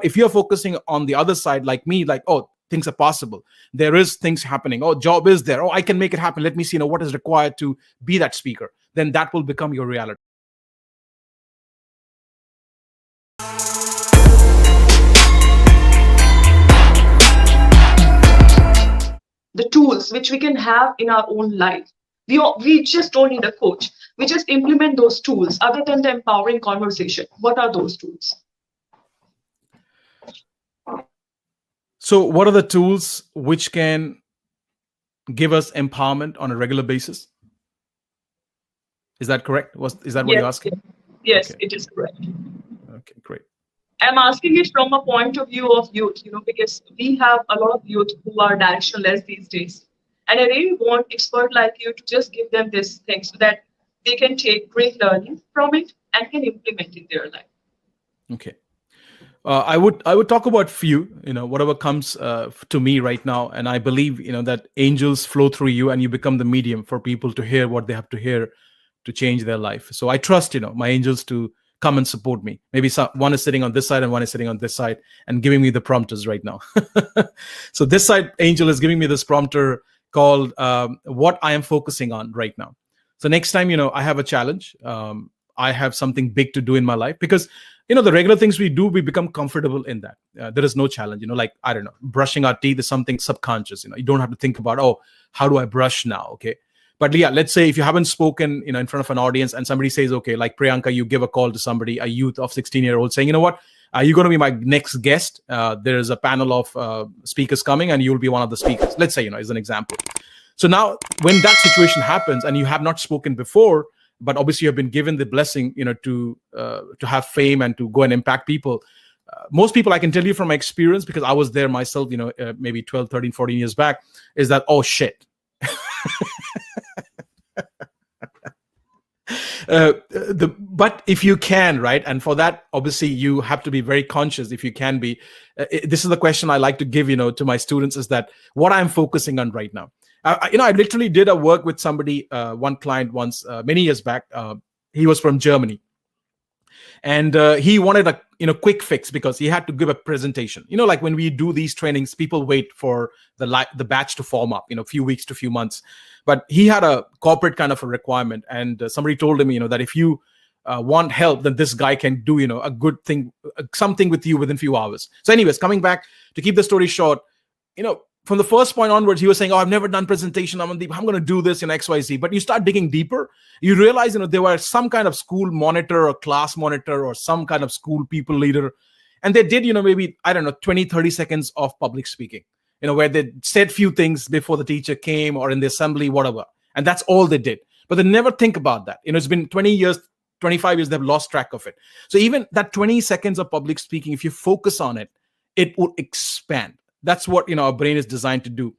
if you're focusing on the other side, like me, like, oh, things are possible. There is things happening. Oh, job is there. Oh, I can make it happen. Let me see, what is required to be that speaker. Then that will become your reality. The tools which we can have in our own life. We just don't need a coach. We just implement those tools other than the empowering conversation. What are those tools? So what are the tools which can give us empowerment on a regular basis? Is that correct? Is that what Yes, you're asking? yes, Okay. it is correct. Okay, great. I'm asking it from a point of view of youth, because we have a lot of youth who are directionless these days. And I really want expert like you to just give them this thing so that they can take great learning from it and can implement in their life. Okay. I would talk about few, whatever comes to me right now, and I believe that angels flow through you, and you become the medium for people to hear what they have to hear to change their life. So I trust my angels to come and support me. Maybe one is sitting on this side and one is sitting on this side and giving me the prompters right now. So this side angel is giving me this prompter called what I am focusing on right now. So next time I have a challenge, I have something big to do in my life, because the regular things we do, we become comfortable in that. There is no challenge, like, I don't know, brushing our teeth is something subconscious. You don't have to think about, oh, how do I brush now? Okay. But yeah, let's say if you haven't spoken, in front of an audience, and somebody says, okay, like Priyanka, you give a call to somebody, a youth of 16-year-old, saying, you know what, you're going to be my next guest. There is a panel of speakers coming, and you'll be one of the speakers. Let's say, as an example. So now when that situation happens and you have not spoken before, but obviously you have been given the blessing, to have fame and to go and impact people. Most people, I can tell you from my experience, because I was there myself, maybe 12, 13, 14 years back, is that, oh, shit. But if you can, right, and for that, obviously, you have to be very conscious. If you can be, this is the question I like to give, to my students, is that what I'm focusing on right now. I literally did a work with somebody, one client once, many years back. He was from Germany, and he wanted a quick fix because he had to give a presentation. Like when we do these trainings, people wait for the batch to form up, a few weeks to few months. But he had a corporate kind of a requirement, and somebody told him, that if you want help, then this guy can do, a good thing, something with you within few hours. So anyways, coming back to keep the story short, from the first point onwards, he was saying, oh, I've never done presentation, Amandeep, I'm going to do this in XYZ. But you start digging deeper, you realize, there were some kind of school monitor or class monitor or some kind of school people leader. And they did, maybe, I don't know, 20, 30 seconds of public speaking, where they said few things before the teacher came or in the assembly, whatever. And that's all they did. But they never think about that. It's been 20 years, 25 years, they've lost track of it. So even that 20 seconds of public speaking, if you focus on it, it will expand. That's what our brain is designed to do.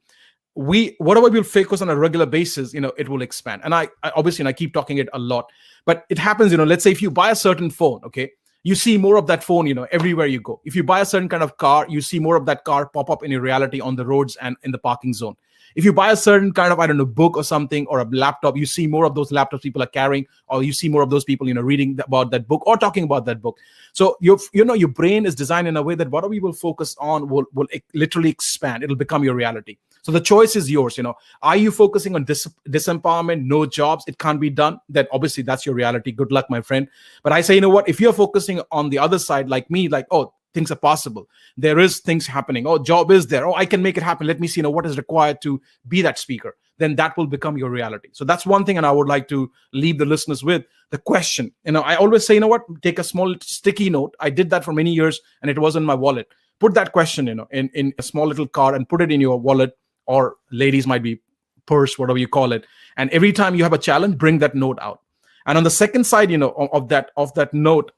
Whatever we'll focus on a regular basis, it will expand. And I obviously, I keep talking it a lot, but it happens, let's say if you buy a certain phone, okay, you see more of that phone, everywhere you go. If you buy a certain kind of car, you see more of that car pop up in your reality on the roads and in the parking zone. If you buy a certain kind of, I don't know, book or something, or a laptop, you see more of those laptops people are carrying, or you see more of those people, reading about that book or talking about that book. So your brain is designed in a way that whatever you will focus on will literally expand. It'll become your reality. So the choice is yours. Are you focusing on disempowerment, no jobs, it can't be done? Then obviously that's your reality. Good luck, my friend. But I say, you know what? If you're focusing on the other side, like me, like, oh, things are possible. There is things happening. Oh, job is there. Oh, I can make it happen. Let me see, what is required to be that speaker. Then that will become your reality. So that's one thing, and I would like to leave the listeners with the question. I always say, what? Take a small sticky note. I did that for many years, and it was in my wallet. Put that question, in a small little card and put it in your wallet, or ladies might be purse, whatever you call it. And every time you have a challenge, bring that note out. And on the second side, of that note,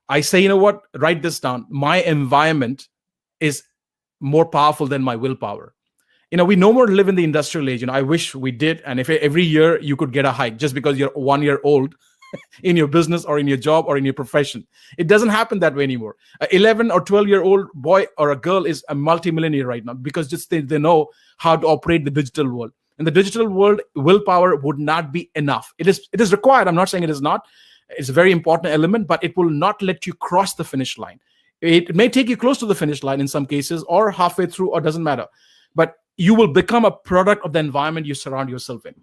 I say, you know what, write this down. My environment is more powerful than my willpower. We no more live in the industrial age. I wish we did. And if every year you could get a hike just because you're 1 year old in your business or in your job or in your profession. It doesn't happen that way anymore. An 11 or 12-year-old boy or a girl is a multimillionaire right now because just they know how to operate the digital world. In the digital world, willpower would not be enough. It is required. I'm not saying it is not. It's a very important element, but it will not let you cross the finish line. It may take you close to the finish line in some cases, or halfway through, or doesn't matter. But you will become a product of the environment you surround yourself in.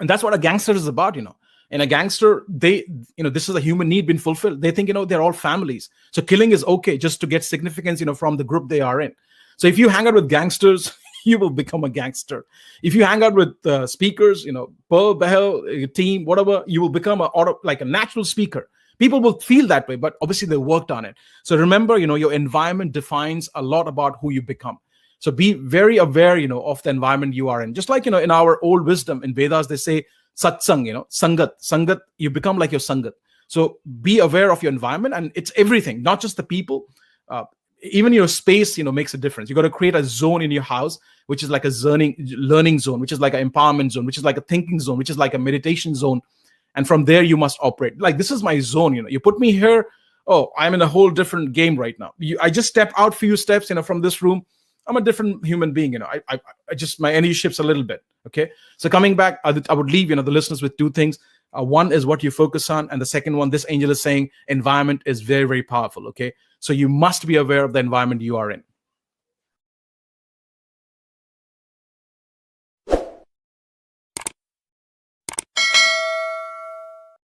And that's what a gangster is about. And a gangster, they, this is a human need being fulfilled. They think, they're all families. So killing is okay just to get significance, from the group they are in. So if you hang out with gangsters, you will become a gangster. If you hang out with speakers, Pearl, Behel, team, whatever, you will become like a natural speaker. People will feel that way, but obviously they worked on it. So remember, your environment defines a lot about who you become. So be very aware, of the environment you are in. Just like, in our old wisdom in Vedas, they say satsang, sangat, you become like your sangat. So be aware of your environment, and it's everything, not just the people. Even your space, makes a difference. You got to create a zone in your house, which is like a learning zone, which is like an empowerment zone, which is like a thinking zone, which is like a meditation zone. And from there, you must operate. Like, this is my zone, you put me here. Oh, I'm in a whole different game right now. I just step out few steps, from this room. I'm a different human being, I just, my energy shifts a little bit. Okay. So coming back, I would leave, the listeners with two things. One is what you focus on. And the second one, this angel is saying environment is very, very powerful. Okay. So you must be aware of the environment you are in.